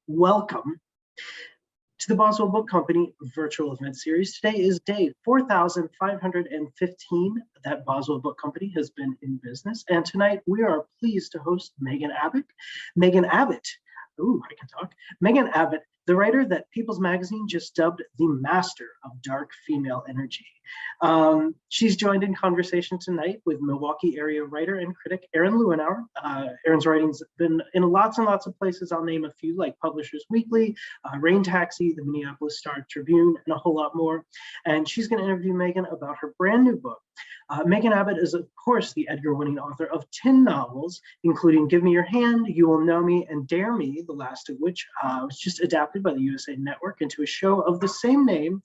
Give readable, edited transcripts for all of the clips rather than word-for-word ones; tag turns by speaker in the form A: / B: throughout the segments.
A: Welcome to the Boswell Book Company virtual event series. Today is day 4,515 that Boswell Book Company has been in business. And tonight we are pleased to host Megan Abbott. Megan Abbott, Megan Abbott, the writer that People's Magazine just dubbed the master of dark female energy. She's joined in conversation tonight with Milwaukee area writer and critic Erin Lewenauer. Erin's writing's been in lots and lots of places. I'll name a few, like Publishers Weekly, Rain Taxi, the Minneapolis Star-Tribune, and a whole lot more. And she's going to interview Megan about her brand new book. Megan Abbott is, of course, the Edgar-winning author of 10 novels, including Give Me Your Hand, You Will Know Me, and Dare Me, the last of which was just adapted by the USA Network into a show of the same name,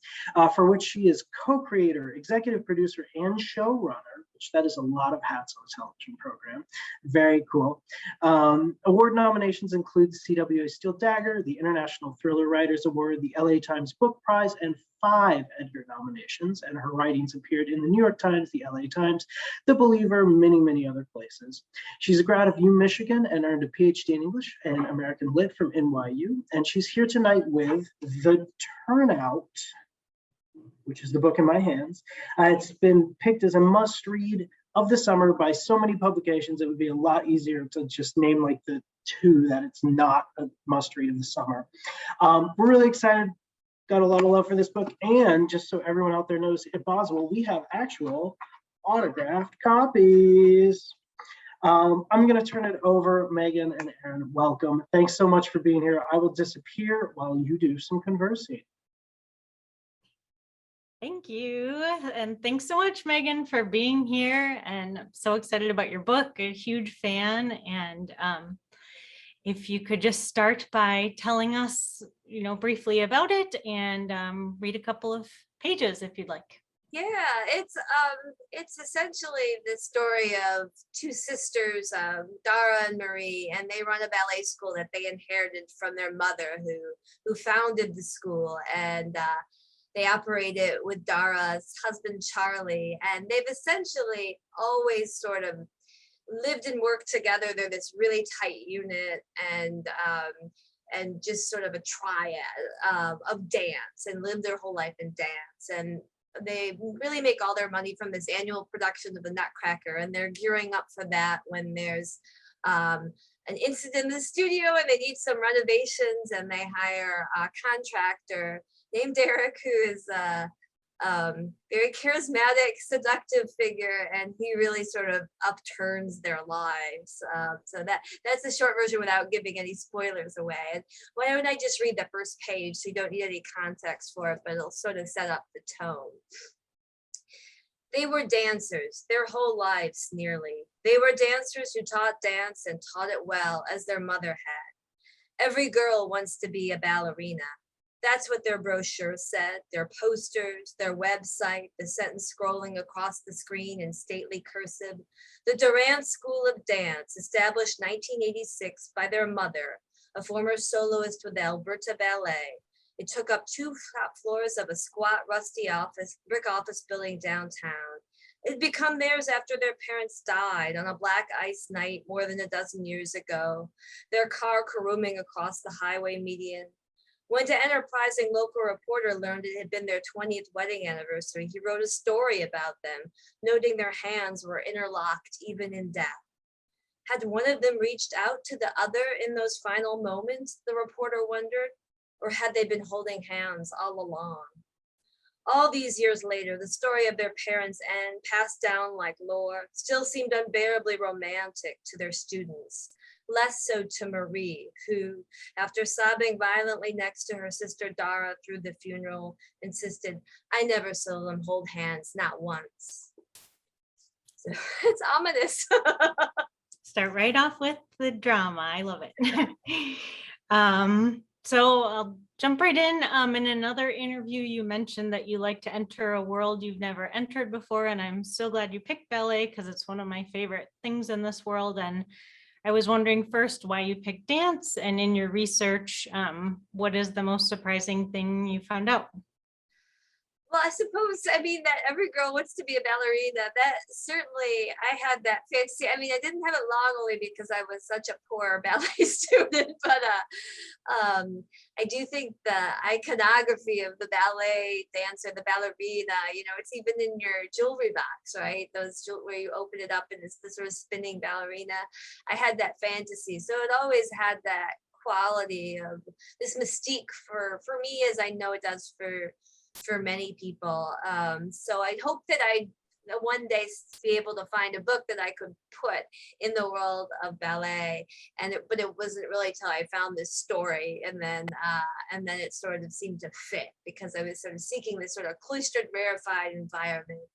A: for which she is co-creator, executive producer, and showrunner, which that is a lot of hats on a television program. Very cool. Award nominations include the CWA Steel Dagger, the International Thriller Writers Award, the LA Times Book Prize, and 5 Edgar nominations, and her writings appeared in the New York Times, the LA Times, The Believer, many other places. She's a grad of Michigan and earned a PhD in English and American Lit from NYU, and she's here tonight with The Turnout, which is the book in my hands. It's been picked as a must-read of the summer by so many publications. It would be a lot easier to just name like the 2 that it's not a must-read of the summer. We're really excited. Got a lot of love for this book, and just so everyone out there knows, at Boswell we have actual autographed copies. I'm going to turn it over. Megan and Erin, welcome. Thanks so much for being here. I will disappear while you do some conversing.
B: Thank you, and thanks so much, Megan, for being here. And I'm so excited about your book. A huge fan, and if you could just start by telling us, briefly about it, and read a couple of pages if you'd like.
C: Yeah, it's essentially the story of 2 sisters, Dara and Marie, and they run a ballet school that they inherited from their mother, who founded the school, and they operate it with Dara's husband Charlie, and they've essentially always sort of lived and worked together. They're this really tight unit, and just sort of a triad of dance, and live their whole life in dance. And they really make all their money from this annual production of the Nutcracker, and they're gearing up for that when there's an incident in the studio and they need some renovations, and they hire a contractor named Derek, who is very charismatic, seductive figure, and he really sort of upturns their lives. So that's the short version without giving any spoilers away. And why don't I just read the first page, so you don't need any context for it, but it'll sort of set up the tone. They were dancers their whole lives, nearly. They were dancers who taught dance and taught it well, as their mother had. Every girl wants to be a ballerina. That's what their brochures said, their posters, their website, the sentence scrolling across the screen in stately cursive. The Durant School of Dance, established 1986 by their mother, a former soloist with the Alberta Ballet. It took up 2 top floors of a squat, rusty brick office building downtown. It had become theirs after their parents died on a black ice night more than a dozen years ago, their car caroming across the highway median. When an enterprising local reporter learned it had been their 20th wedding anniversary, he wrote a story about them, noting their hands were interlocked even in death. Had one of them reached out to the other in those final moments, the reporter wondered, or had they been holding hands all along? All these years later, the story of their parents' end, passed down like lore, still seemed unbearably romantic to their students. Less so to Marie, who, after sobbing violently next to her sister Dara through the funeral, insisted, "I never saw them hold hands, not once." So it's ominous.
B: Start right off with the drama. I love it. So I'll jump right in. In another interview, you mentioned that you like to enter a world you've never entered before, and I'm so glad you picked ballet because it's one of my favorite things in this world. And I was wondering first why you picked dance, and in your research, what is the most surprising thing you found out?
C: Well, I suppose, I mean, that every girl wants to be a ballerina. That certainly, I had that fantasy. I mean, I didn't have it long only because I was such a poor ballet student, but I do think the iconography of the ballet dancer, the ballerina, you know, it's even in your jewelry box, right? Those where you open it up and it's the sort of spinning ballerina. I had that fantasy. So it always had that quality of this mystique for me, as I know it does for many people. So I hope that I one day be able to find a book that I could put in the world of ballet. But it wasn't really till I found this story, and then it sort of seemed to fit because I was sort of seeking this sort of cloistered, rarefied environment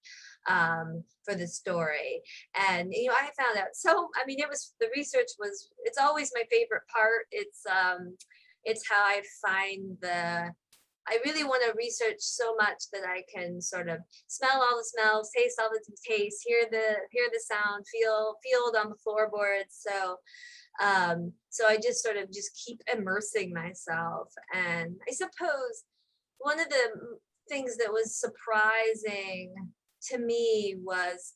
C: for the story. And you know, I found out. So I mean, the research was. It's always my favorite part. It's how I find I really want to research so much that I can sort of smell all the smells, taste all the tastes, hear the sound, feel it on the floorboards. So I just sort of just keep immersing myself. And I suppose one of the things that was surprising to me was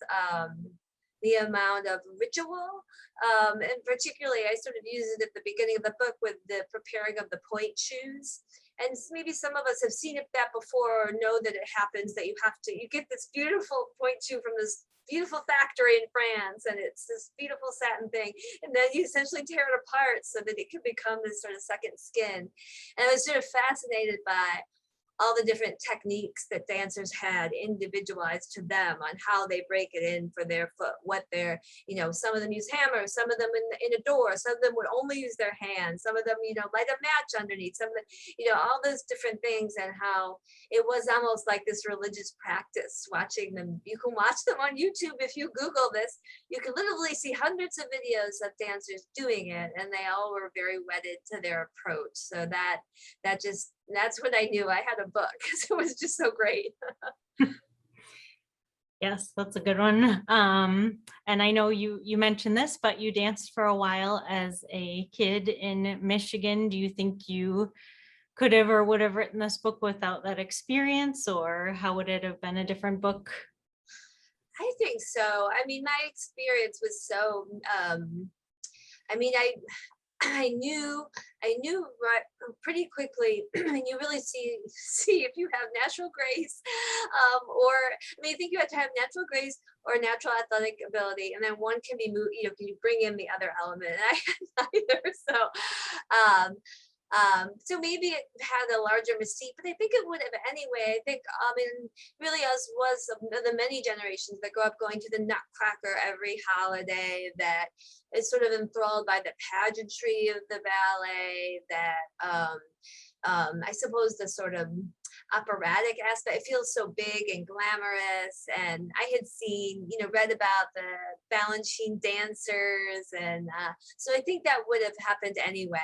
C: the amount of ritual. And particularly, I sort of use it at the beginning of the book with the preparing of the point shoes. And maybe some of us have seen that before, or know that it happens, that you get this beautiful point shoe from this beautiful factory in France, and it's this beautiful satin thing, and then you essentially tear it apart so that it can become this sort of second skin. And I was sort of fascinated by all the different techniques that dancers had individualized to them on how they break it in for their foot, what they're, you know, some of them use hammers, some of them in a door, some of them would only use their hands, some of them, you know, light a match underneath, some of them, you know, all those different things, and how it was almost like this religious practice watching them. You can watch them on YouTube. If you Google this, you can literally see hundreds of videos of dancers doing it, and they all were very wedded to their approach. So that's when I knew I had a book, because it was just so great.
B: Yes, that's a good one. And I know you mentioned this, but you danced for a while as a kid in Michigan. Do you think you could have or would have written this book without that experience, or how would it have been a different book?
C: I think so. I mean, my experience was so, I mean, I knew right pretty quickly, and you really see if you have natural grace, or I mean, I think you have to have natural grace or natural athletic ability, and then one can be moved. You know, can you bring in the other element? And I had neither, so maybe it had a larger mystique, but I think it would have anyway. I think, and really as was the many generations that grow up going to the Nutcracker every holiday, that is sort of enthralled by the pageantry of the ballet, that I suppose the sort of operatic aspect, it feels so big and glamorous. And I had seen, you know, read about the Balanchine dancers, and so I think that would have happened anyway.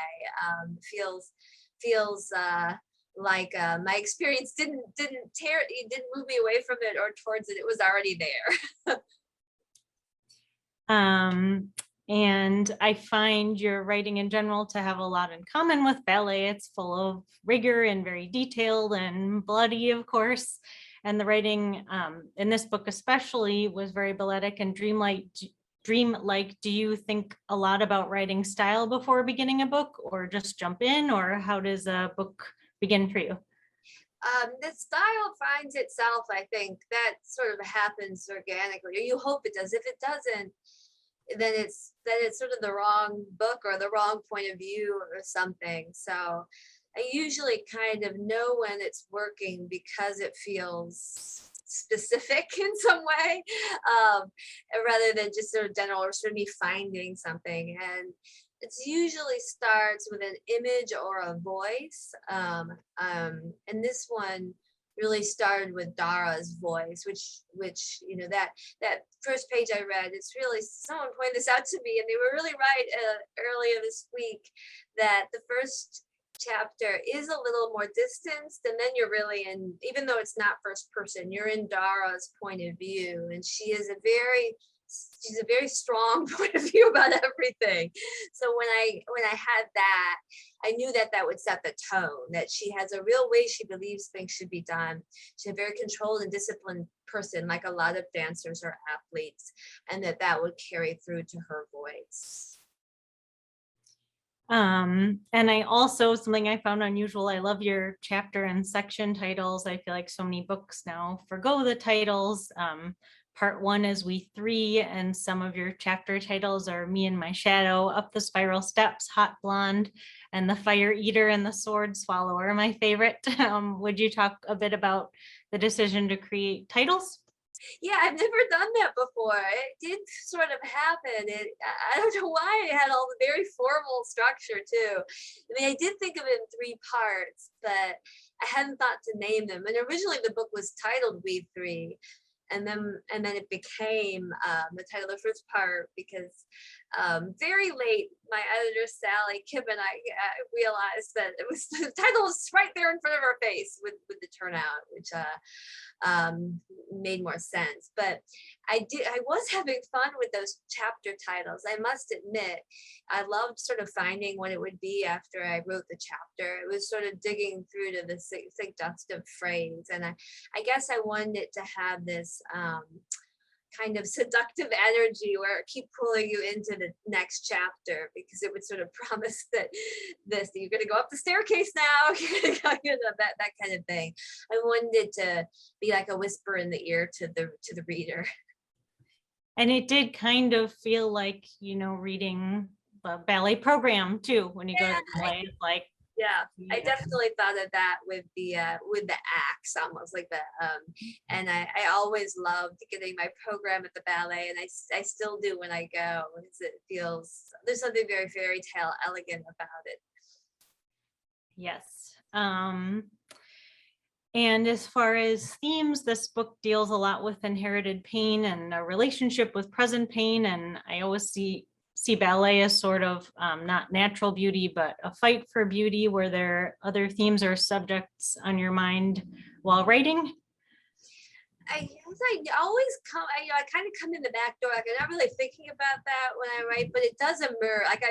C: Feels like my experience didn't move me away from it or towards it. It was already there.
B: And I find your writing in general to have a lot in common with ballet. It's full of rigor and very detailed and bloody, of course. And the writing in this book especially was very balletic and dreamlike. Do you think a lot about writing style before beginning a book, or just jump in, or how does a book begin for you?
C: The style finds itself. I think that sort of happens organically, or you hope it does. If it doesn't, then it's sort of the wrong book or the wrong point of view or something. So I usually kind of know when it's working because it feels specific in some way, rather than just sort of general, or sort of me finding something. And it usually starts with an image or a voice. And this one really started with Dara's voice, which you know, that first page I read, it's really, someone pointed this out to me, and they were really right earlier this week, that the first chapter is a little more distanced, and then you're really in, even though it's not first person, you're in Dara's point of view, and she is a very she's a very strong point of view about everything. So when I had that, I knew that that would set the tone, that she has a real way she believes things should be done. She's a very controlled and disciplined person, like a lot of dancers or athletes, and that that would carry through to her voice.
B: And I also, something I found unusual, I love your chapter and section titles. I feel like so many books now forgo the titles. Part 1 is We Three, and some of your chapter titles are Me and My Shadow, Up the Spiral Steps, Hot Blonde, and The Fire Eater and the Sword Swallower, my favorite. Would you talk a bit about the decision to create titles?
C: Yeah, I've never done that before. It did sort of happen. I don't know why it had all the very formal structure too. I mean, I did think of it in 3 parts, but I hadn't thought to name them. And originally the book was titled We Three. And then it became the title of the first part because very late, my editor Sally Kibb and I realized that it was the title was right there in front of our face with the Turnout, which made more sense. But I was having fun with those chapter titles. I must admit, I loved sort of finding what it would be after I wrote the chapter. It was sort of digging through to the suggestive phrase, and I guess I wanted it to have this kind of seductive energy where it keep pulling you into the next chapter, because it would sort of promise that you're going to go up the staircase now, that kind of thing. I wanted it to be like a whisper in the ear to the reader.
B: And it did kind of feel like, reading the ballet program too, when you go to the ballet, it's like,
C: yeah, I definitely thought of that with the acts, almost like the and I always loved getting my program at the ballet, and I still do when I go, because it feels, there's something very fairy tale elegant about it.
B: yes. And as far as themes, this book deals a lot with inherited pain and a relationship with present pain. And I always see ballet as sort of not natural beauty, but a fight for beauty. Were there other themes or subjects on your mind while writing?
C: I always come, I kind of come in the back door. Like, I'm not really thinking about that when I write, but it does emerge. Like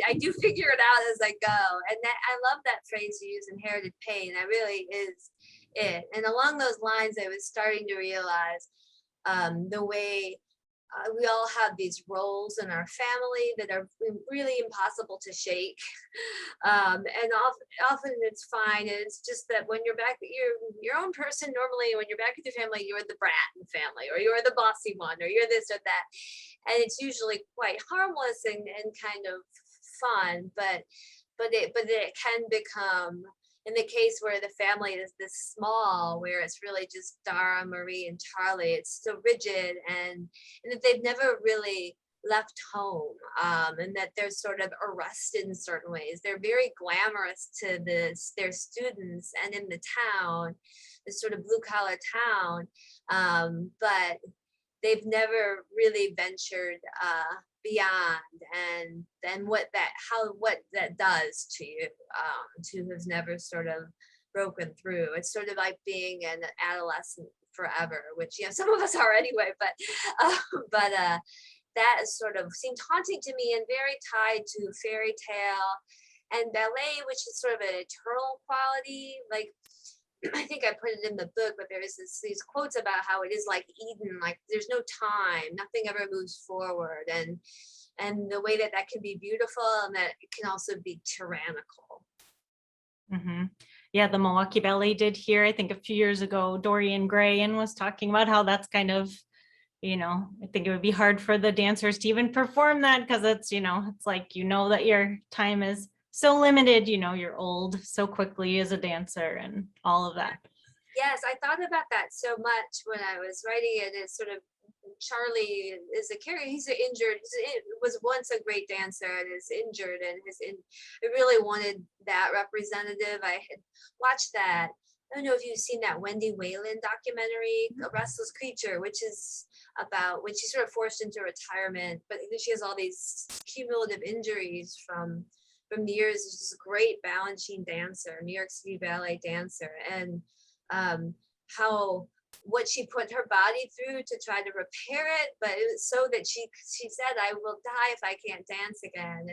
C: I do figure it out as I go. And that, I love that phrase you use, inherited pain. That really is it. And along those lines, I was starting to realize the way we all have these roles in our family that are really impossible to shake. And often it's fine. And it's just that when you're back, you're your own person normally. When you're back with your family, you're the brat in the family, or you're the bossy one, or you're this or that. And it's usually quite harmless and kind of fun, but it can become, in the case where the family is this small, where it's really just Dara, Marie, and Charlie, it's so rigid, and that they've never really left home, and that they're sort of arrested in certain ways. They're very glamorous to their students and in the town, this sort of blue collar town, but they've never really ventured beyond, and then what that does to you, to have never sort of broken through. It's sort of like being an adolescent forever, which some of us are anyway, but that is sort of seemed haunting to me and very tied to fairy tale and ballet, which is sort of an eternal quality. Like, I think I put it in the book, but there's these quotes about how it is like Eden, like there's no time, nothing ever moves forward, and the way that can be beautiful, and that it can also be tyrannical.
B: Mm-hmm. Yeah, the Milwaukee Ballet did here, I think a few years ago, Dorian Gray, and was talking about how that's kind of, I think it would be hard for the dancers to even perform that, because it's, it's like, that your time is so limited, you're old so quickly as a dancer and all of that.
C: Yes, I thought about that so much when I was writing it. It's sort of, Charlie is a character, he's injured, was once a great dancer and is injured, and I really wanted that representative. I had watched that, I don't know if you've seen that Wendy Whalen documentary, A Restless Creature, which is about when she's sort of forced into retirement, but she has all these cumulative injuries from the years. She's just a great balancing dancer, New York City ballet dancer, and how what she put her body through to try to repair it, but it was so that she said, I will die if I can't dance again.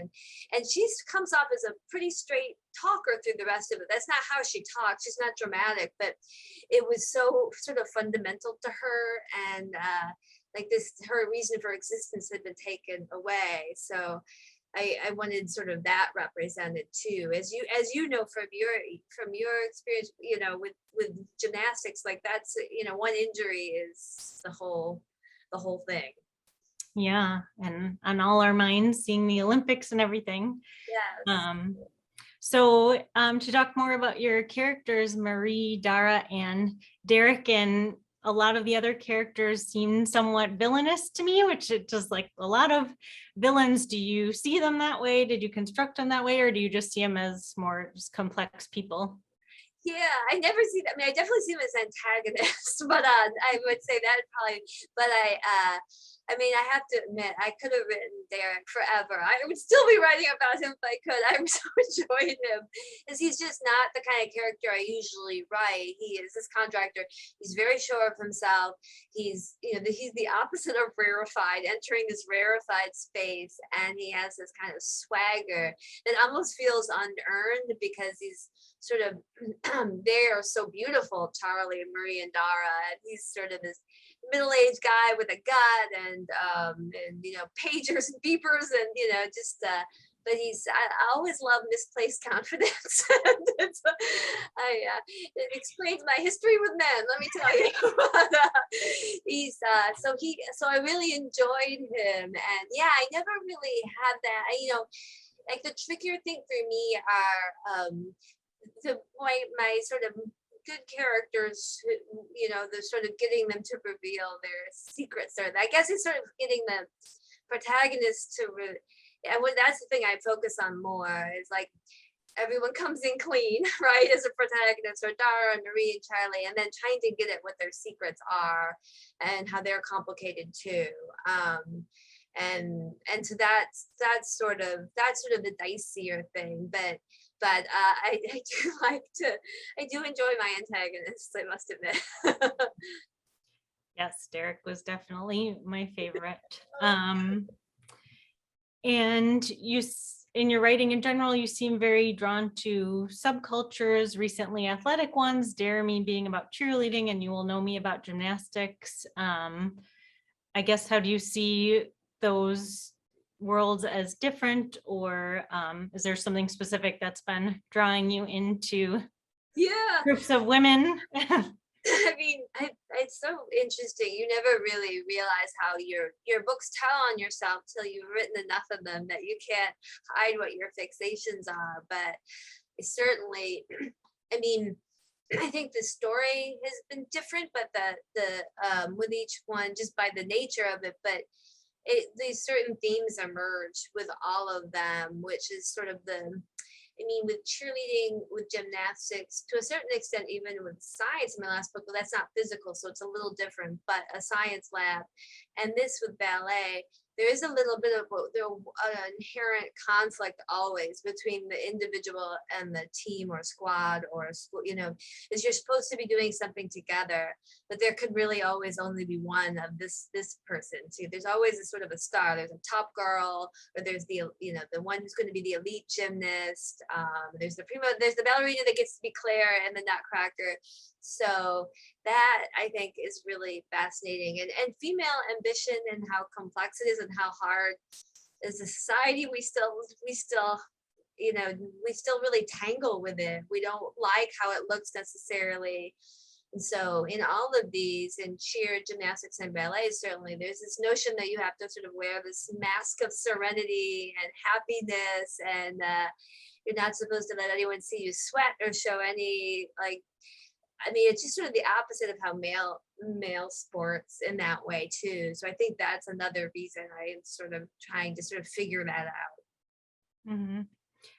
C: And she comes off as a pretty straight talker through the rest of it. That's not how she talks. She's not dramatic, but it was so sort of fundamental to her, and like this, her reason for existence had been taken away. So I wanted sort of that represented too, as you know from your experience, you know, with gymnastics, like that's, you know, one injury is the whole thing.
B: Yeah, and on all our minds, seeing the Olympics and everything.
C: Yes.
B: So to talk more about your characters, Marie, Dara, and Derek, and a lot of the other characters seem somewhat villainous to me, which it just like a lot of villains. Do you see them that way? Did you construct them that way? Or do you just see them as more just complex people?
C: Yeah, I never see that. I mean, I definitely see him as antagonists, but I would say that probably. But I mean, I have to admit, I could have written Derek forever. I would still be writing about him if I could. I so enjoyed him, because he's just not the kind of character I usually write. He is this contractor. He's very sure of himself. He's, you know, he's the opposite of rarefied, entering this rarefied space, and he has this kind of swagger that almost feels unearned because he's sort of they are so beautiful, Charlie and Marie and Dara, and he's sort of this middle-aged guy with a gut and you know, pagers and beepers, and you know, just but I always love misplaced confidence. It explains my history with men, let me tell you. But, so I really enjoyed him, and yeah, I never really had that. You know, like the trickier thing for me are my sort of good characters, you know, the sort of getting them to reveal their secrets, or I guess it's sort of getting the protagonist to that's the thing I focus on more, is like everyone comes in clean, right, as a protagonist, or Dara and Marie and Charlie, and then trying to get at what their secrets are and how they're complicated too. And so that's sort of the dicier thing, but I do enjoy my antagonists, I must admit.
B: Yes, Derek was definitely my favorite. And in your writing in general, you seem very drawn to subcultures, recently athletic ones, Dare Me being about cheerleading, and You Will Know Me about gymnastics. I guess, how do you see those worlds as different, or is there something specific that's been drawing you into groups of women?
C: I mean, it's so interesting. You never really realize how your books tell on yourself till you've written enough of them that you can't hide what your fixations are. But it's certainly, I mean, I think the story has been different, but the with each one, just by the nature of it, but these certain themes emerge with all of them, which is sort of with cheerleading, with gymnastics, to a certain extent, even with science in my last book, but that's not physical, so it's a little different, but a science lab. And this with ballet, there is a little bit of an inherent conflict always between the individual and the team or squad or school, you know, is you're supposed to be doing something together, but there could really always only be one of this person. So there's always a sort of a star. There's a top girl, or there's the one who's going to be the elite gymnast. There's the ballerina that gets to be Claire, and the nutcracker. So that, I think, is really fascinating, and female ambition, and how complex it is, and how hard as a society we still really tangle with it. We don't like how it looks necessarily. And so in all of these, in cheer, gymnastics, and ballet, certainly there's this notion that you have to sort of wear this mask of serenity and happiness, and you're not supposed to let anyone see you sweat or show any, like, I mean, it's just sort of the opposite of how male sports in that way too. So I think that's another reason I am sort of trying to sort of figure that out.
B: Mm-hmm.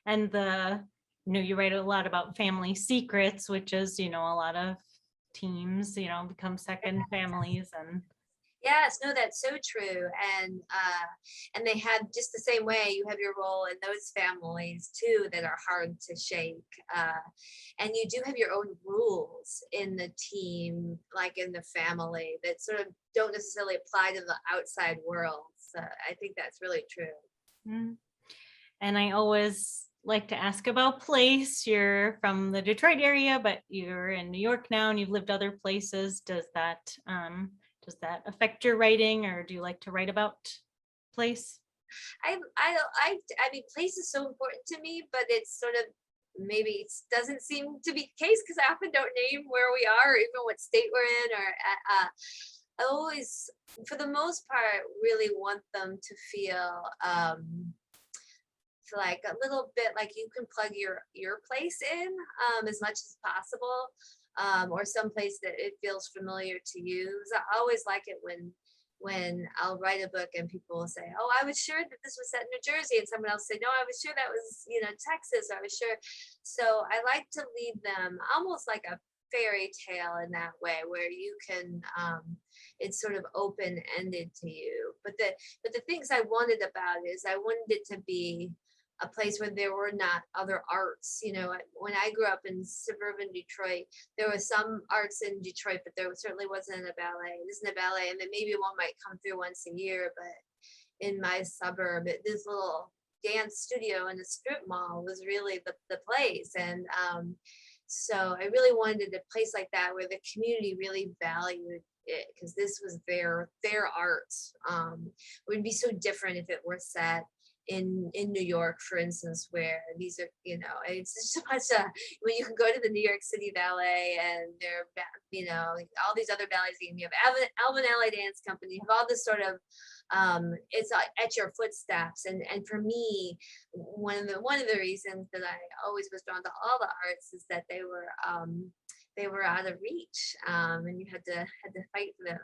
B: And you write a lot about family secrets, which is, a lot of teams, become second families. And
C: Yes, no, that's so true. And they have just the same way you have your role in those families too that are hard to shake. And you do have your own rules in the team, like in the family, that sort of don't necessarily apply to the outside world. So I think that's really true.
B: Mm. And I always like to ask about place. You're from the Detroit area, but you're in New York now and you've lived other places. Does that affect your writing, or do you like to write about place?
C: I mean, place is so important to me, but it's sort of maybe it doesn't seem to be the case because I often don't name where we are, or even what state we're in, or I always, for the most part, really want them to feel like a little bit like you can plug your place in as much as possible, or some place that it feels familiar to you. So I always like it when I'll write a book and people will say, oh, I was sure that this was set in New Jersey, and someone else say, no, I was sure that was, Texas. I was sure. So I like to lead them almost like a fairy tale in that way, where you can it's sort of open-ended to you. But the things I wanted about it is I wanted it to be a place where there were not other arts. When I grew up in suburban Detroit, there was some arts in Detroit, but there certainly wasn't a ballet. There isn't a ballet, and then maybe one might come through once a year. But in my suburb, this little dance studio in a strip mall was really the place. And so I really wanted a place like that where the community really valued it, because this was their art. It would be so different if it were set in New York, for instance, where these are, it's so much when you can go to the New York City Ballet and there, all these other ballets, you have Alvin Alley Dance Company, you have all this sort of, it's at your footsteps. And for me, one of the reasons that I always was drawn to all the arts is that they were out of reach, and you had to fight for them.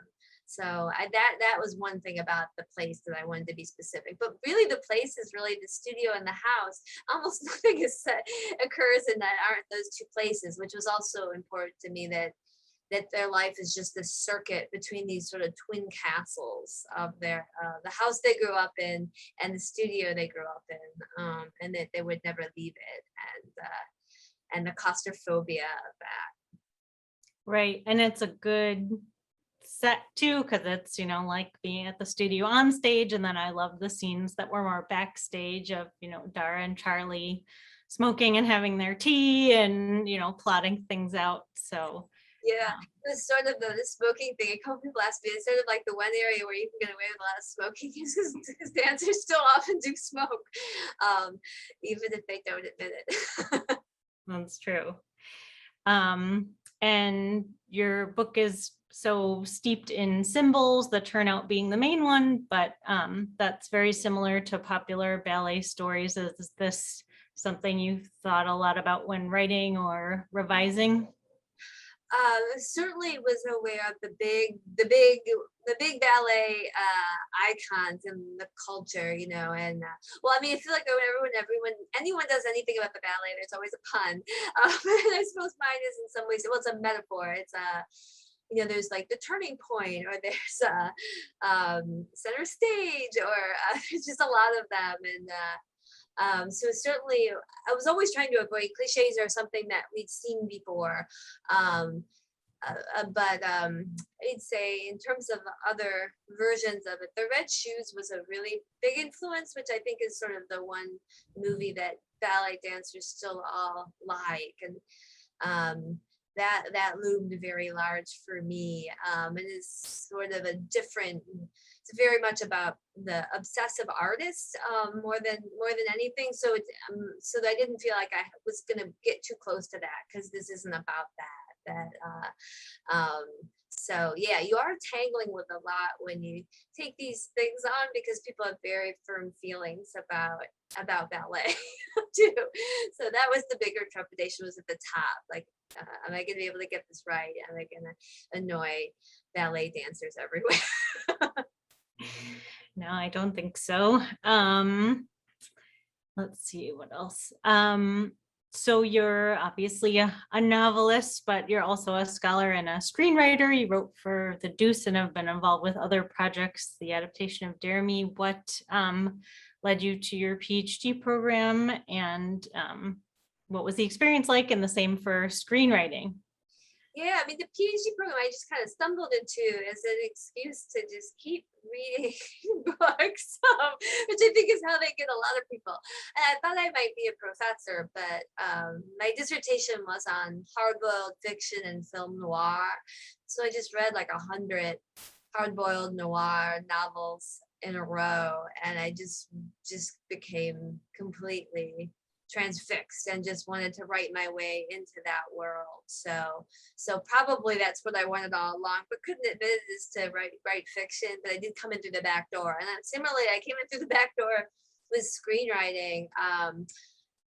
C: So that was one thing about the place that I wanted to be specific. But really, the place is really the studio and the house. Almost nothing occurs in that aren't those two places, which was also important to me, that their life is just this circuit between these sort of twin castles of their the house they grew up in and the studio they grew up in, and that they would never leave it, and the claustrophobia of that.
B: Right, and it's a good set too, because it's like being at the studio on stage. And then I love the scenes that were more backstage of Dara and Charlie smoking and having their tea and plotting things out. So
C: yeah, it's sort of the smoking thing. A couple people ask me, it's sort of like the one area where you can get away with a lot of smoking because dancers still often do smoke, even if they don't admit it.
B: That's true. And your book is so steeped in symbols, the Turnout being the main one, but that's very similar to popular ballet stories. Is this something you thought a lot about when writing or revising?
C: Certainly was aware of the big ballet icons in the culture, and well, I mean, I feel like anyone does anything about the ballet, there's always a pun. And I suppose mine is in some ways, well, it's a metaphor. It's there's like the turning point, or there's center stage, or there's just a lot of them. And so certainly I was always trying to avoid cliches or something that we'd seen before. But I'd say in terms of other versions of it, The Red Shoes was a really big influence, which I think is sort of the one movie that ballet dancers still all like. And that loomed very large for me. It is sort of a different, it's very much about the obsessive artist, more than anything. So it's so that I didn't feel like I was going to get too close to that, because this isn't about that. So yeah, you are tangling with a lot when you take these things on, because people have very firm feelings about ballet too. So that was the bigger trepidation, was at the top. Like, am I going to be able to get this right? Am I going to annoy ballet dancers everywhere?
B: No, I don't think so. Let's see what else. So you're obviously a novelist, but you're also a scholar and a screenwriter. You wrote for The Deuce and have been involved with other projects, the adaptation of Dare Me. What led you to your PhD program, and what was the experience like? And the same for screenwriting.
C: Yeah, I mean, the PhD program I just kind of stumbled into as an excuse to just keep reading books, which I think is how they get a lot of people. And I thought I might be a professor, but my dissertation was on hard-boiled fiction and film noir. So I just read like 100 hard-boiled noir novels in a row, and I just became completely transfixed and just wanted to write my way into that world. So probably that's what I wanted all along, but couldn't admit it is to write fiction. But I did come in through the back door, and then similarly, I came in through the back door with screenwriting.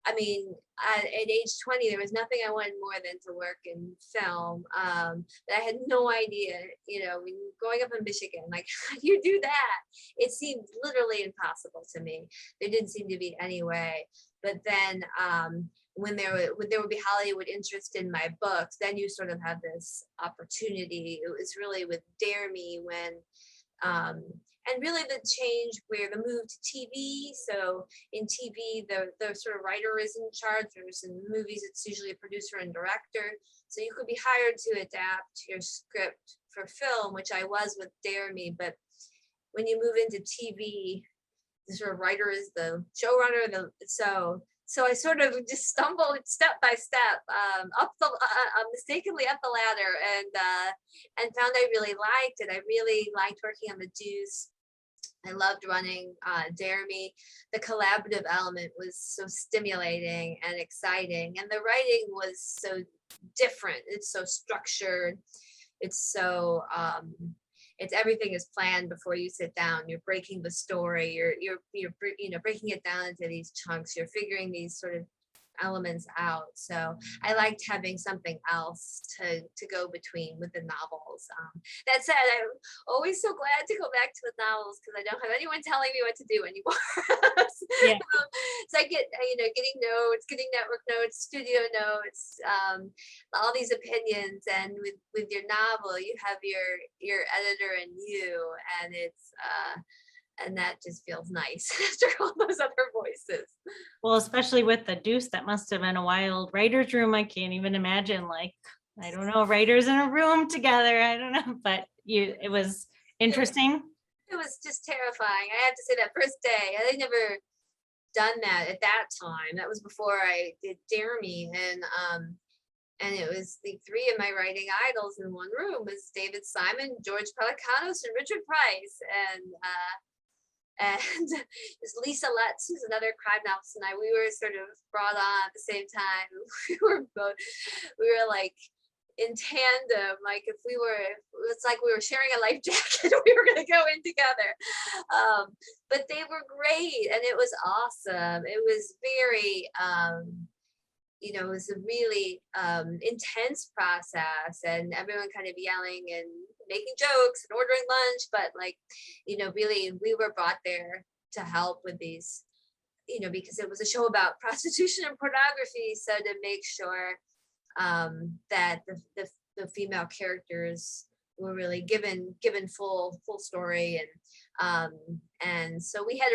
C: I mean, at age 20, there was nothing I wanted more than to work in film. But I had no idea, when growing up in Michigan, like, how do you do that? It seemed literally impossible to me. There didn't seem to be any way. But then when there would be Hollywood interest in my books, then you sort of have this opportunity. It was really with Dare Me when, and really the change where the move to TV. So in TV, the sort of writer is in charge. Whereas in movies, it's usually a producer and director. So you could be hired to adapt your script for film, which I was with Dare Me. But when you move into TV, the sort of writer is the showrunner. So I sort of just stumbled step by step mistakenly up the ladder, and found I really liked it. I really liked working on The Deuce. I loved running Dare Me. The collaborative element was so stimulating and exciting, and the writing was so different. It's so structured. It's so it's everything is planned before you sit down. You're breaking the story. You're breaking it down into these chunks. You're figuring these sort of elements out. So I liked having something else to go between with the novels. That said, I'm always so glad to go back to the novels because I don't have anyone telling me what to do anymore.
B: Yeah.
C: So I get, getting notes, getting network notes, studio notes, all these opinions. And with your novel, you have your editor and you, and it's, and that just feels nice after all those other voices.
B: Well, especially with The Deuce, that must have been a wild writer's room. I can't even imagine, like, I don't know, writers in a room together. I don't know, but it was interesting.
C: It was just terrifying. I have to say that first day, I had never done that at that time. That was before I did Dare Me, and it was the three of my writing idols in one room. It was David Simon, George Pelecanos, and Richard Price, and Lisa Lutz, who's another crime novelist, and we were sort of brought on at the same time. We were like in tandem, like it was like we were sharing a life jacket. We were going to go in together. But they were great, and it was awesome. It was very, it was a really intense process, and everyone kind of yelling and making jokes and ordering lunch, but really we were brought there to help with these, because it was a show about prostitution and pornography. So to make sure that the female characters were really given full story, and so we had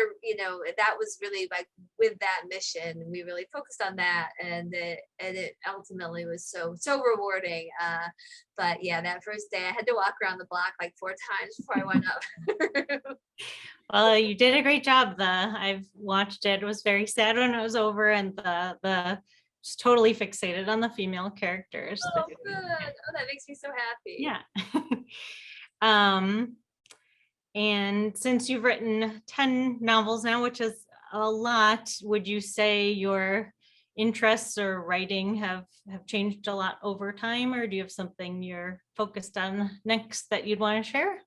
C: that was really like with that mission, we really focused on that, and it ultimately was so rewarding. But yeah, that first day I had to walk around the block like 4 times before I went up.
B: Well, you did a great job. I've watched it. It was very sad when it was over, and the just totally fixated on the female characters.
C: Oh, good. Oh, that makes me so happy.
B: Yeah. And since you've written 10 novels now, which is a lot, would you say your interests or writing have changed a lot over time, or do you have something you're focused on next that you'd want to share?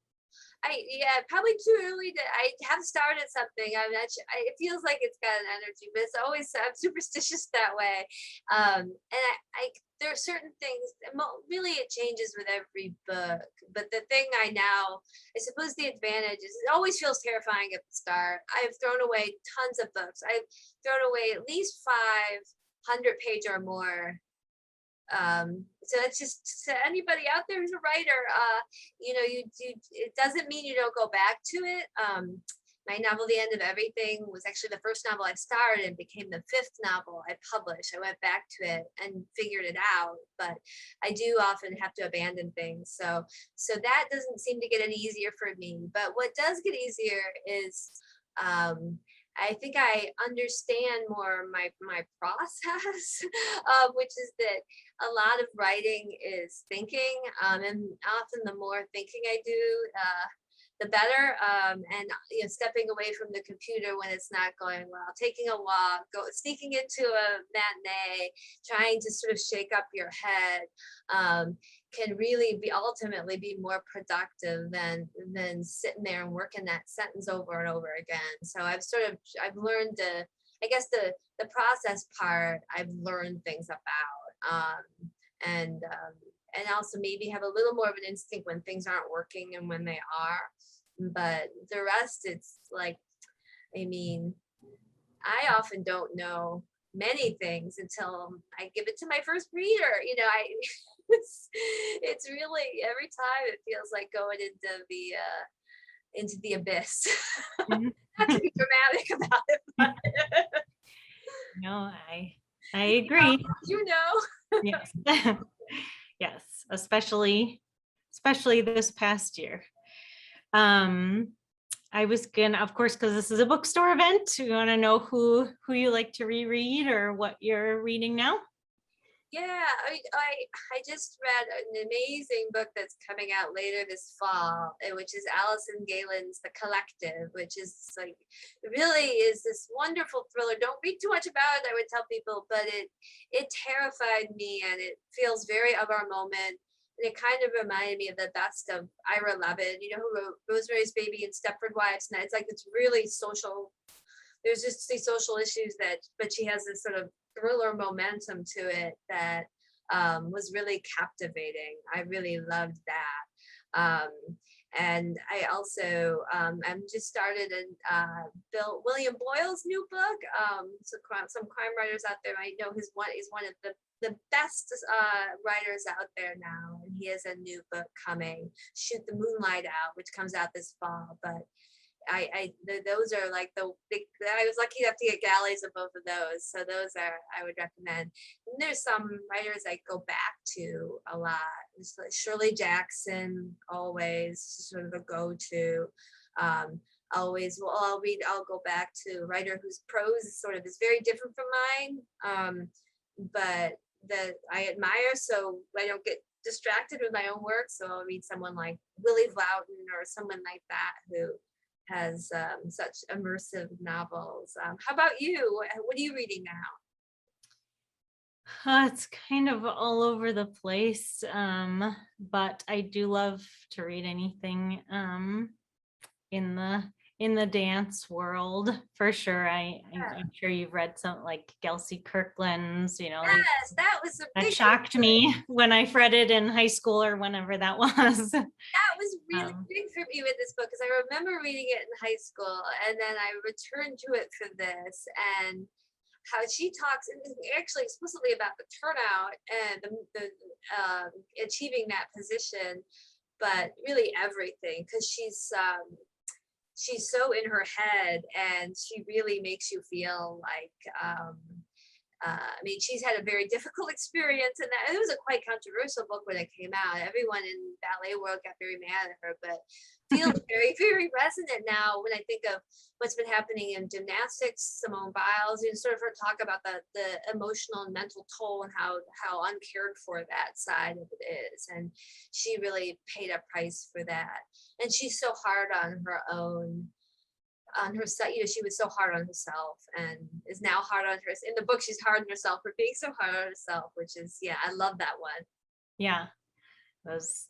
C: Probably too early I have started something. I'm not sure. It feels like it's got an energy, but it's always, I'm superstitious that way. And there are certain things, really it changes with every book, but the thing I suppose the advantage is it always feels terrifying at the start. I've thrown away tons of books. I've thrown away at least 5 100-page or more. So it's just to anybody out there who's a writer, it doesn't mean you don't go back to it. My novel, The End of Everything, was actually the first novel I started and became the 5th novel I published. I went back to it and figured it out, but I do often have to abandon things. So that doesn't seem to get any easier for me. But what does get easier is I think I understand more my process, which is that a lot of writing is thinking, and often the more thinking I do, the better. And stepping away from the computer when it's not going well, taking a walk, sneaking into a matinee, trying to sort of shake up your head, can really ultimately be more productive than sitting there and working that sentence over and over again. So I've learned I guess the process part I've learned things about, and also maybe have a little more of an instinct when things aren't working and when they are. But the rest, it's like, I mean, I often don't know many things until I give it to my first reader. It's really, every time it feels like going into the abyss.
B: Mhm.
C: Not to be dramatic about it, but
B: No, I agree. Yes. Yes, especially this past year. I was gonna, of course, because this is a bookstore event, you want to know who you like to reread or what you're reading now?
C: Yeah, I just read an amazing book that's coming out later this fall, which is Alison Galen's The Collective, which is like, really is this wonderful thriller. Don't read too much about it, I would tell people, but it terrified me, and it feels very of our moment. And it kind of reminded me of the best of Ira Levin, who wrote Rosemary's Baby and Stepford Wives. And it's really social. There's just these social issues but she has this sort of thriller momentum to it that was really captivating. I really loved that. And I also I'm just started William Boyle's new book. So some crime writers out there might know he's one of the best writers out there now, and he has a new book coming, Shoot the Moonlight Out, which comes out this fall. But those are like I was lucky enough to get galleys of both of those, so those I would recommend. And there's some writers I go back to a lot. It's like Shirley Jackson, always sort of a go-to. I'll go back to a writer whose prose is very different from mine, but that I admire, so I don't get distracted with my own work. So I'll read someone like Willie Vlautin or someone like that who has such immersive novels. How about you? What are you reading now?
B: It's kind of all over the place, but I do love to read anything in the dance world, for sure. I'm sure you've read something like Kelsey Kirkland's,
C: Yes, that was
B: that shocked me when I read it in high school or whenever that was.
C: That was really big for me with this book, because I remember reading it in high school, and then I returned to it for this, and how she talks actually explicitly about the turnout and the achieving that position, but really everything, because she's so in her head, and she really makes you feel like she's had a very difficult experience, and it was a quite controversial book when it came out. Everyone in ballet world got very mad at her, but feels very, very resonant now when I think of what's been happening in gymnastics. Simone Biles, sort of her talk about the emotional and mental toll, and how uncared for that side of it is. And she really paid a price for that. And she's so hard on her own, on herself. She was so hard on herself, and is now hard on her. In the book, she's hard on herself for being so hard on herself, which is, I love that one.
B: Yeah, it was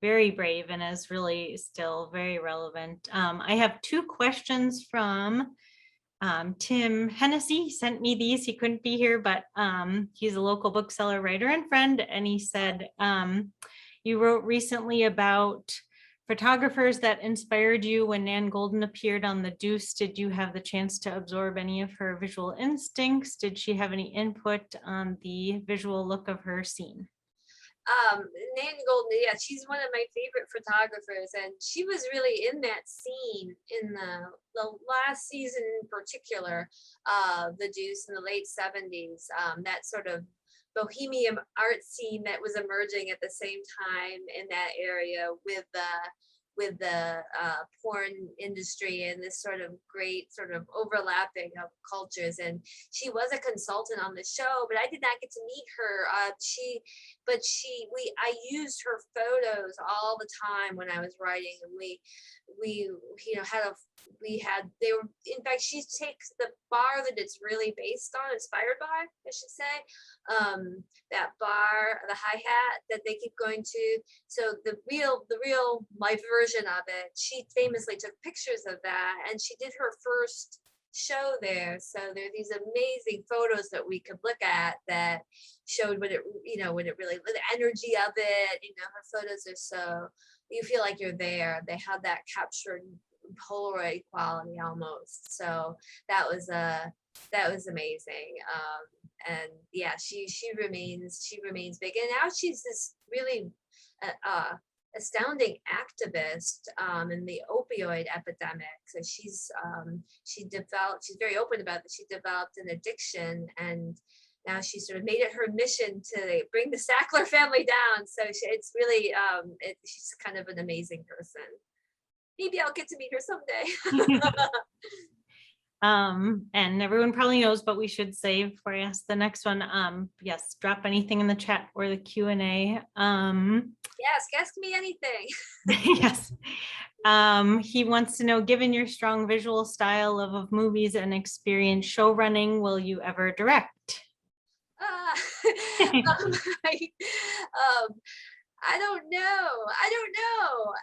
B: very brave, and is really still very relevant. I have 2 questions from Tim Hennessy. He sent me these. He couldn't be here, but he's a local bookseller, writer, and friend. And he said, you wrote recently about Photographers that inspired you when Nan Golden appeared on The Deuce. Did you have the chance to absorb any of her visual instincts? Did she have any input on the visual look of her scene?
C: Nan Golden, yeah, she's one of my favorite photographers, and she was really in that scene in the last season in particular, The Deuce in the late 70s, that sort of bohemian art scene that was emerging at the same time in that area with the porn industry and this sort of great sort of overlapping of cultures. And she was a consultant on the show, but I did not get to meet her. I used her photos all the time when I was writing, and we they were, in fact, she takes the bar that it's really based on, inspired by, I should say, that bar, the hi-hat that they keep going to. So the real life version of it, she famously took pictures of that, and she did her first show there. So there are these amazing photos that we could look at that showed what it really, the energy of it. Her photos are so, you feel like you're there. They have that captured Polaroid quality almost. So that was amazing. And yeah, she remains big, and now she's this really astounding activist in the opioid epidemic. So she's very open about that. She developed an addiction, and now she sort of made it her mission to bring the Sackler family down. So it's really she's kind of an amazing person. Maybe I'll get to meet her someday.
B: And everyone probably knows, but we should save before I ask the next one. Yes, drop anything in the chat or the Q&A.
C: Yes, ask me anything.
B: Yes. He wants to know, given your strong visual style, love of movies, and experience show running, will you ever direct?
C: I don't know.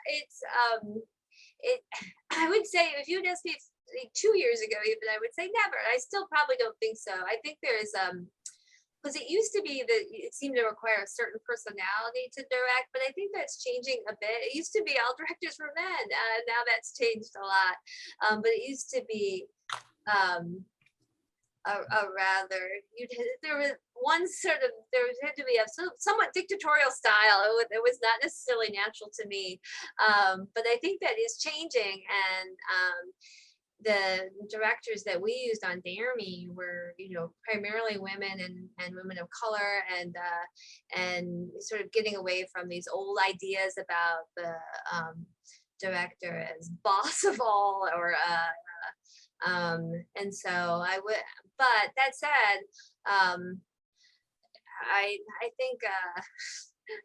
C: It's I would say, if you'd asked me 2 years ago, even, I would say never. I still probably don't think so. I think there is because it used to be that it seemed to require a certain personality to direct, but I think that's changing a bit. It used to be all directors were men, now that's changed a lot. But it used to be there had to be a somewhat dictatorial style. It was not necessarily natural to me, but I think that is changing. And the directors that we used on Dare Me were, primarily women and women of color, and sort of getting away from these old ideas about the director as boss of all, or and so I would. But that said, I think.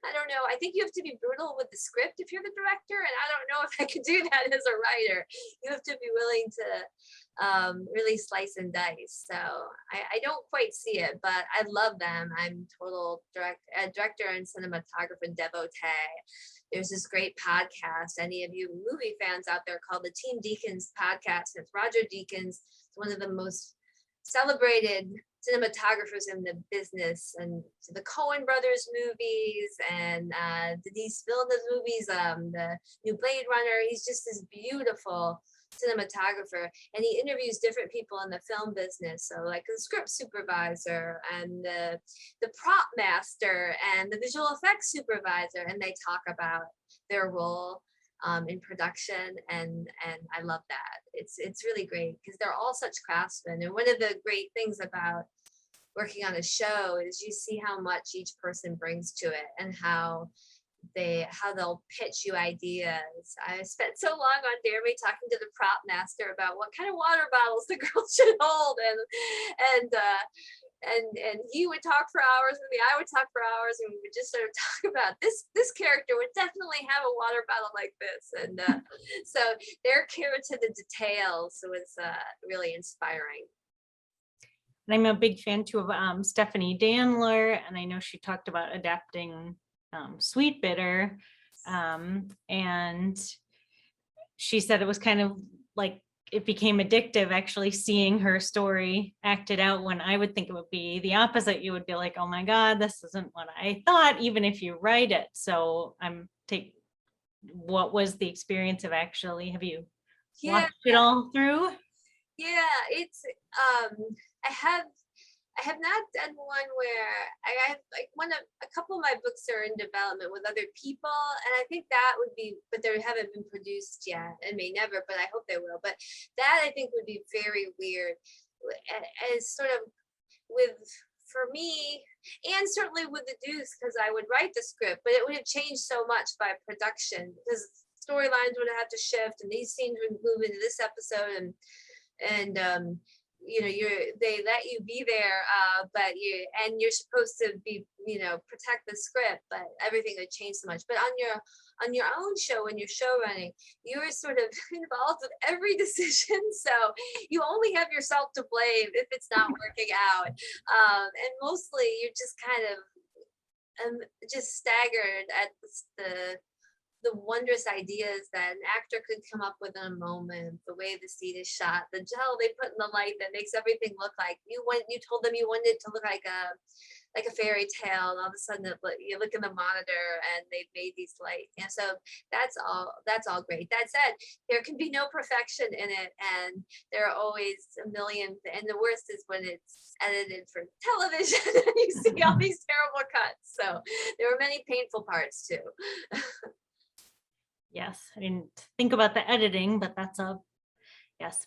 C: I don't know. I think you have to be brutal with the script if you're the director, and I don't know if I could do that as a writer. You have to be willing to really slice and dice. So I don't quite see it, but I love them. I'm total director and cinematographer devotee. There's this great podcast, any of you movie fans out there, called the Team Deakins podcast. It's Roger Deakins, one of the most celebrated cinematographers in the business, and the Coen brothers movies, and Denis Villeneuve movies, the new Blade Runner. He's just this beautiful cinematographer, and he interviews different people in the film business. So like the script supervisor, and the prop master, and the visual effects supervisor, and they talk about their role in production, and I love that. It's really great because they're all such craftsmen. And one of the great things about working on a show is you see how much each person brings to it, and how they'll pitch you ideas. I spent so long on Dare Me talking to the prop master about what kind of water bottles the girls should hold, and he would talk for hours with me. I would talk for hours, and we would just sort of talk about this character would definitely have a water bottle like this. And so their care to the details was really inspiring.
B: And I'm a big fan too of Stephanie Danler, and I know she talked about adapting Sweet Bitter, and she said it was kind of like it became addictive actually seeing her story acted out, when I would think it would be the opposite. You would be like, oh my God, this isn't what I thought, even if you write it. So I'm what was the experience of actually, have you
C: Yeah,
B: watched it all through?
C: yeah, it's I have not done one where I have like a couple of my books are in development with other people, and I think that would be, but they haven't been produced yet, and may never, but I hope they will. But that I think would be very weird, as sort of with, for me, and certainly with the Deuce, because I would write the script, but it would have changed so much by production, because storylines would have to shift, and these scenes would move into this episode, and you know, they let you be there, but you're supposed to be, you know, protect the script, but everything would change so much. But on your own show, when you're show running, you're sort of involved with every decision, so you only have yourself to blame if it's not working out, and mostly you're just kind of just staggered at the wondrous ideas that an actor could come up with in a moment, the way the scene is shot, the gel they put in the light that makes everything look like you told them you wanted it to look like a fairy tale, and all of a sudden you look in the monitor and they've made these light. And so that's all great. That said, there can be no perfection in it, and there are always a million, and the worst is when it's edited for television and you see all these terrible cuts. So there were many painful parts too.
B: Yes, I didn't think about the editing, but that's a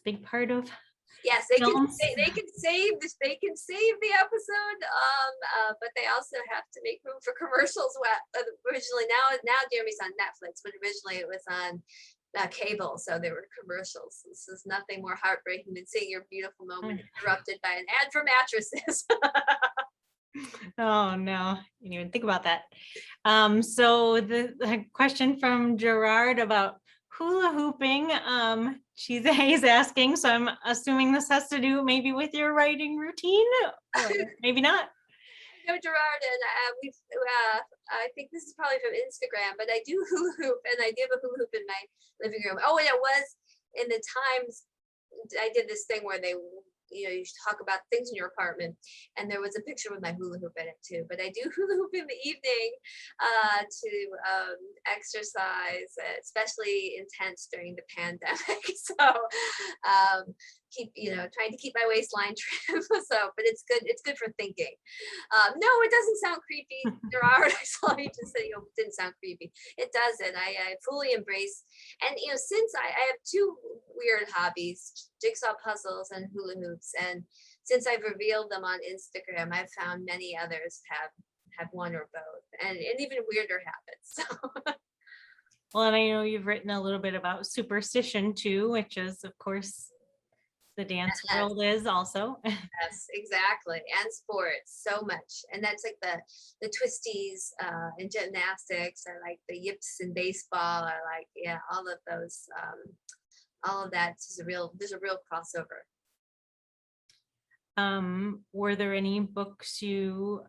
B: big part of
C: Yes, they can
B: films.
C: they can save this, they can save the episode, but they also have to make room for commercials. Originally, now Jeremy's on Netflix, but originally it was on cable, so there were commercials. This is nothing more heartbreaking than seeing your beautiful moment interrupted by an ad for mattresses.
B: Oh no, you didn't even think about that. So the question from Gerard about hula hooping, he's asking, so I'm assuming this has to do maybe with your writing routine, or maybe not.
C: I know Gerard, and I think this is probably from Instagram, but I do hula hoop, and I do have a hula hoop in my living room. Oh, and it was in the Times. I did this thing where they, you know, you should talk about things in your apartment, and there was a picture with my hula hoop in it too. But I do hula hoop in the evening to exercise, especially intense during the pandemic. So trying to keep my waistline trim. So, but it's good for thinking. No, it doesn't sound creepy, Gerard. I saw you just say, it didn't sound creepy. It doesn't. I fully embrace, and since I have two weird hobbies, jigsaw puzzles and hula hoops, and since I've revealed them on Instagram, I've found many others have one or both, and even weirder habits. So.
B: Well, and I know you've written a little bit about superstition too, which is, of course, the dance world is also.
C: Yes, exactly. And sports, so much. And that's like the twisties in gymnastics, or like the yips in baseball, or like, yeah, all of those, all of that is there's a real crossover.
B: Were there any books you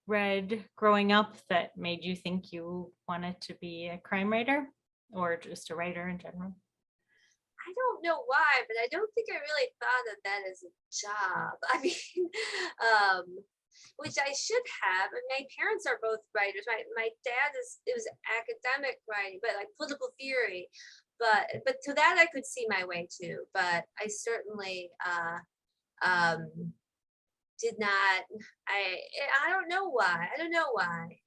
B: read growing up that made you think you wanted to be a crime writer, or just a writer in general?
C: I don't know why, but I don't think I really thought of that as a job. I mean, which I should have. And my parents are both writers. My dad it was academic writing, but like political theory. But to that I could see my way to. But I certainly did not. I don't know why.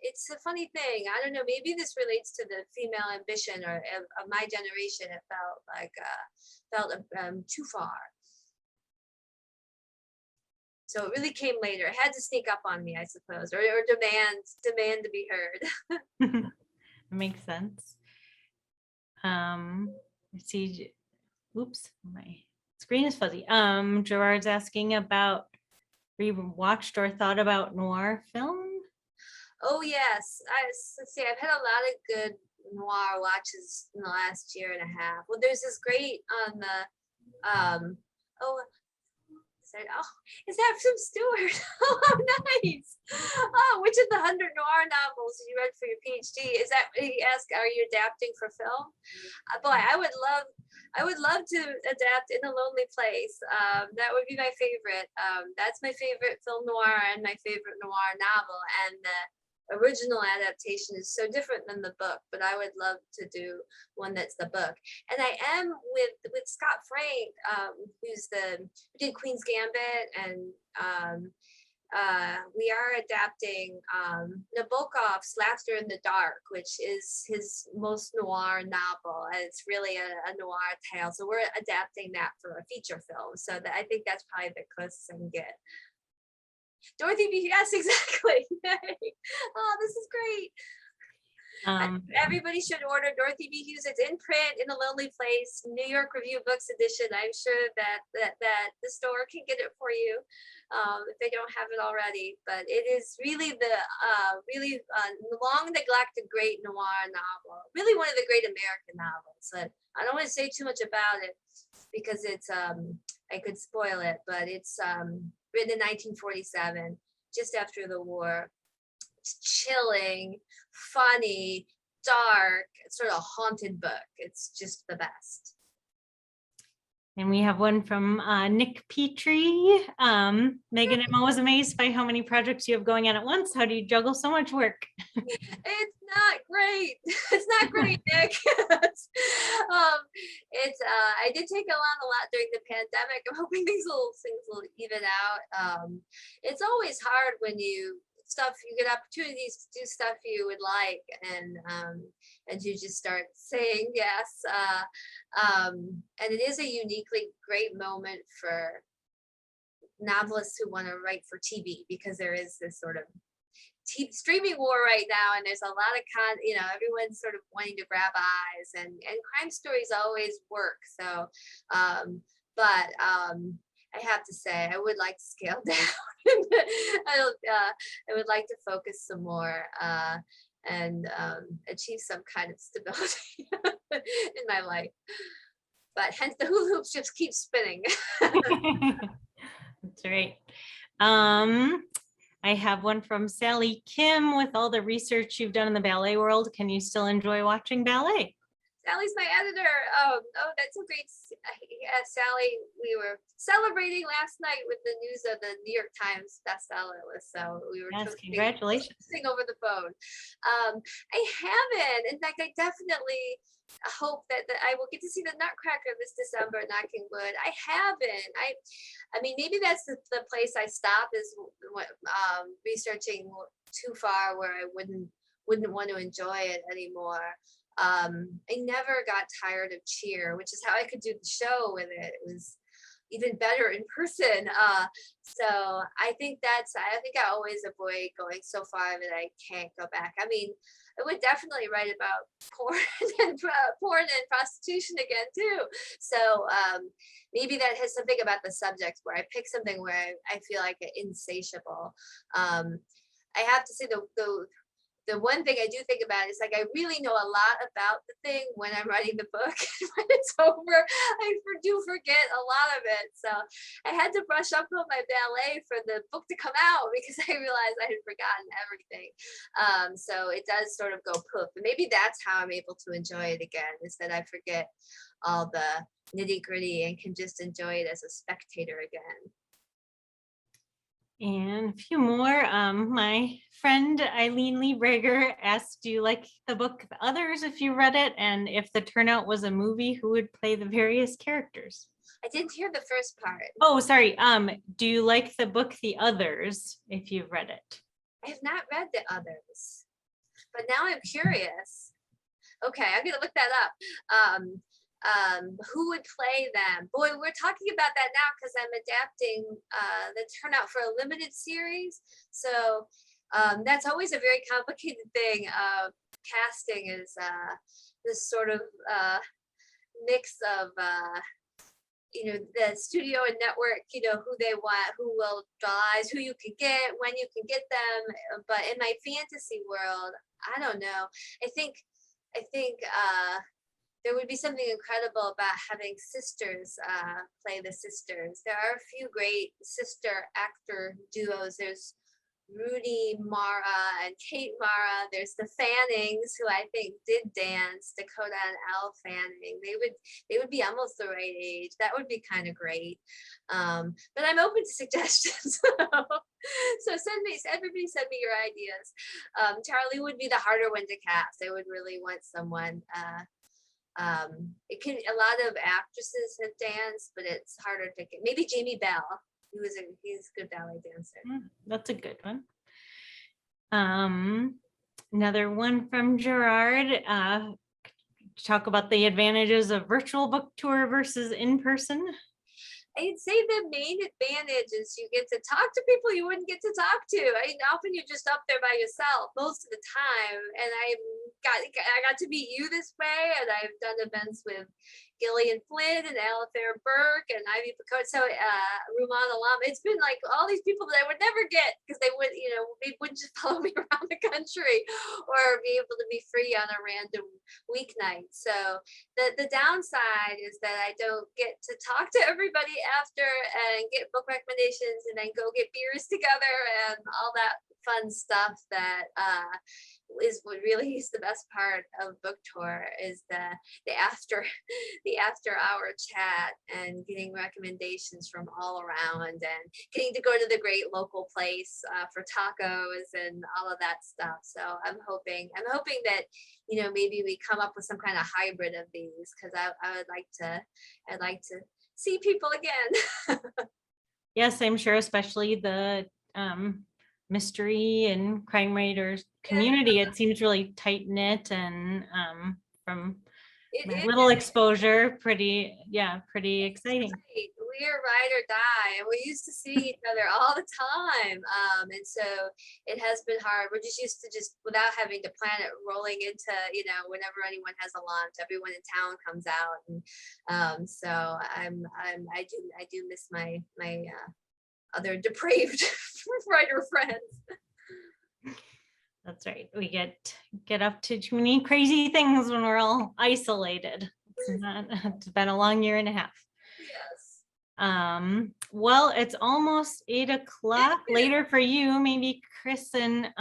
C: It's a funny thing. I don't know. Maybe this relates to the female ambition of my generation. It felt too far. So it really came later. It had to sneak up on me, I suppose, or demand to be heard.
B: Makes sense. Let's see. Oops, my screen is fuzzy. Gerard's asking about, watched or thought about noir film?
C: Oh yes, let's see. I've had a lot of good noir watches in the last year and a half. Well, there's this great on the is that from Stewart? Oh, nice. Oh, which of the 100 noir novels you read for your PhD? Is that, he asked, are you adapting for film? Boy, I would love to adapt In a Lonely Place. That would be my favorite. That's my favorite film noir and my favorite noir novel. And original adaptation is so different than the book, but I would love to do one that's the book. And I am with Scott Frank, who did Queen's Gambit, and we are adapting Nabokov's Laughter in the Dark, which is his most noir novel. And it's really a noir tale. So we're adapting that for a feature film. So that, I think that's probably the closest I can get. Dorothy B. Yes, exactly. Oh, this is great. Everybody should order Dorothy B. Hughes. It's in print in a lonely place, New York Review Books edition. I'm sure that the store can get it for you if they don't have it already. But it is really the long neglected great noir novel. Really one of the great American novels. I don't want to say too much about it because it's I could spoil it, but it's written in 1947, just after the war. It's chilling, funny, dark, sort of haunted book. It's just the best.
B: And we have one from Nick Petrie. Megan, I'm always amazed by how many projects you have going on at once. How do you juggle so much work?
C: It's not great. It's not great, Nick. I did take on a lot during the pandemic. I'm hoping things will even out. It's always hard when you get opportunities to do stuff you would like, and you just start saying yes. And it is a uniquely great moment for novelists who want to write for TV, because there is this sort of streaming war right now, and there's a lot of everyone's sort of wanting to grab eyes, and crime stories always work. So, but I have to say, I would like to scale down. I would like to focus some more and achieve some kind of stability in my life. But hence the hula hoops just keep spinning.
B: That's right. I have one from Sally Kim. With all the research you've done in the ballet world, can you still enjoy watching ballet?
C: Sally's my editor. Oh, that's so great. Yeah, Sally, we were celebrating last night with the news of the New York Times bestseller list. So we were
B: congratulations
C: over the phone. I haven't. In fact, I definitely hope that I will get to see the Nutcracker this December, knocking wood. I haven't. I mean, maybe that's the place I stop, is researching too far where I wouldn't want to enjoy it anymore. I never got tired of cheer, which is how I could do the show with it. It was even better in person. So I think I always avoid going so far that I can't go back. I mean, I would definitely write about porn and prostitution again too. So maybe that has something about the subject where I pick something where I feel like insatiable. I have to say the one thing I do think about is, like, I really know a lot about the thing when I'm writing the book. When it's over, I do forget a lot of it. So I had to brush up on my ballet for the book to come out, because I realized I had forgotten everything. So it does sort of go poof. And maybe that's how I'm able to enjoy it again, is that I forget all the nitty gritty and can just enjoy it as a spectator again.
B: And a few more. My friend Eileen Lee Brager asked, do you like the book The Others if you read it? And if the Turnout was a movie, who would play the various characters?
C: I didn't hear the first part.
B: Oh, sorry. Do you like the book The Others if you've read it?
C: I have not read The Others, but now I'm curious. Okay, I'm gonna look that up. Who would play them? Boy, we're talking about that now because I'm adapting the Turnout for a limited series. So that's always a very complicated thing. Casting is this sort of mix of the studio and network, who they want, who will draw eyes, who you can get, when you can get them. But in my fantasy world, I don't know. I think there would be something incredible about having sisters play the sisters. There are a few great sister actor duos. There's Rudy Mara and Kate Mara. There's the Fannings, who I think did dance, Dakota and Elle Fanning. They would be almost the right age. That would be kind of great. But I'm open to suggestions. So everybody send me your ideas. Charlie would be the harder one to cast. I would really want someone. A lot of actresses have danced, but it's harder to get. Maybe Jamie Bell. He's a good ballet dancer.
B: That's a good one. Another one from Gerard. Talk about the advantages of virtual book tour versus in person.
C: I'd say the main advantage is you get to talk to people you wouldn't get to talk to. Often you're just up there by yourself most of the time. And I got to meet you this way, and I've done events with Gillian Flynn and Alastair Burke and Ivy Picotte, so Ruman Alam. It's been like all these people that I would never get because they wouldn't just follow me around the country or be able to be free on a random weeknight. So the downside is that I don't get to talk to everybody after and get book recommendations and then go get beers together and all that fun stuff that is what really is the best part of book tour is the after hour chat and getting recommendations from all around and getting to go to the great local place for tacos and all of that stuff. So I'm hoping that maybe we come up with some kind of hybrid of these, because I'd like to see people again.
B: Yes, I'm sure, especially the mystery and crime writers community. It seems really tight knit, and from my little exposure, pretty exciting.
C: We're ride or die, and we used to see each other all the time, and so it has been hard. We're just used to without having to plan it, rolling into whenever anyone has a launch, everyone in town comes out, and so I do miss my other depraved writer friends.
B: That's right. We get up to too many crazy things when we're all isolated. It's been a long year and a half.
C: Yes.
B: Well, it's almost 8 o'clock. Later for you. Maybe Chris and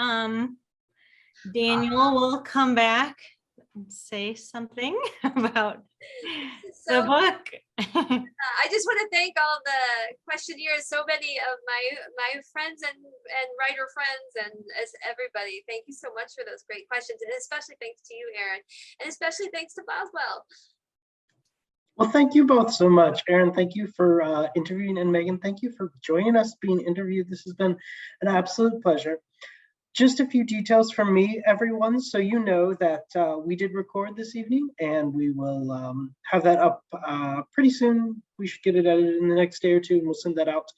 B: Daniel will come back and say something about the book.
C: I just want to thank all the questionnaires. So many of my friends and writer friends and everybody. Thank you so much for those great questions, and especially thanks to you, Erin, and especially thanks to Boswell.
A: Well, thank you both so much. Erin, thank you for interviewing, and Megan, thank you for joining us being interviewed. This has been an absolute pleasure. Just a few details from me, everyone, so you know that we did record this evening, and we will have that up pretty soon. We should get it edited in the next day or two, and we'll send that out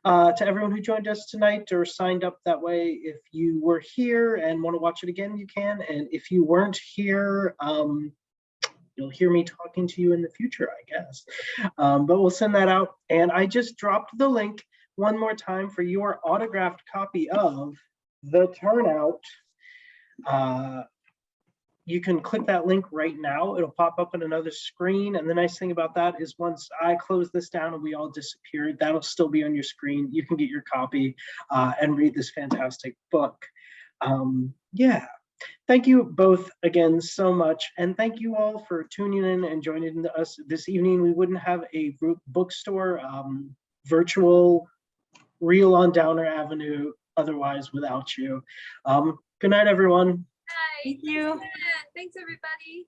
A: to everyone who joined us tonight or signed up that way. If you were here and want to watch it again, you can, and if you weren't here, you'll hear me talking to you in the future, I guess. But we'll send that out, and I just dropped the link one more time for your autographed copy of The Turnout. You can click that link right now. It'll pop up on another screen, and the nice thing about that is once I close this down and we all disappear, that'll still be on your screen. You can get your copy and read this fantastic book. Yeah, thank you both again so much, and thank you all for tuning in and joining us this evening. We wouldn't have a group bookstore virtual real on Downer Avenue otherwise without you. Good night, everyone.
C: Bye.
B: Thank you.
C: Thanks, everybody.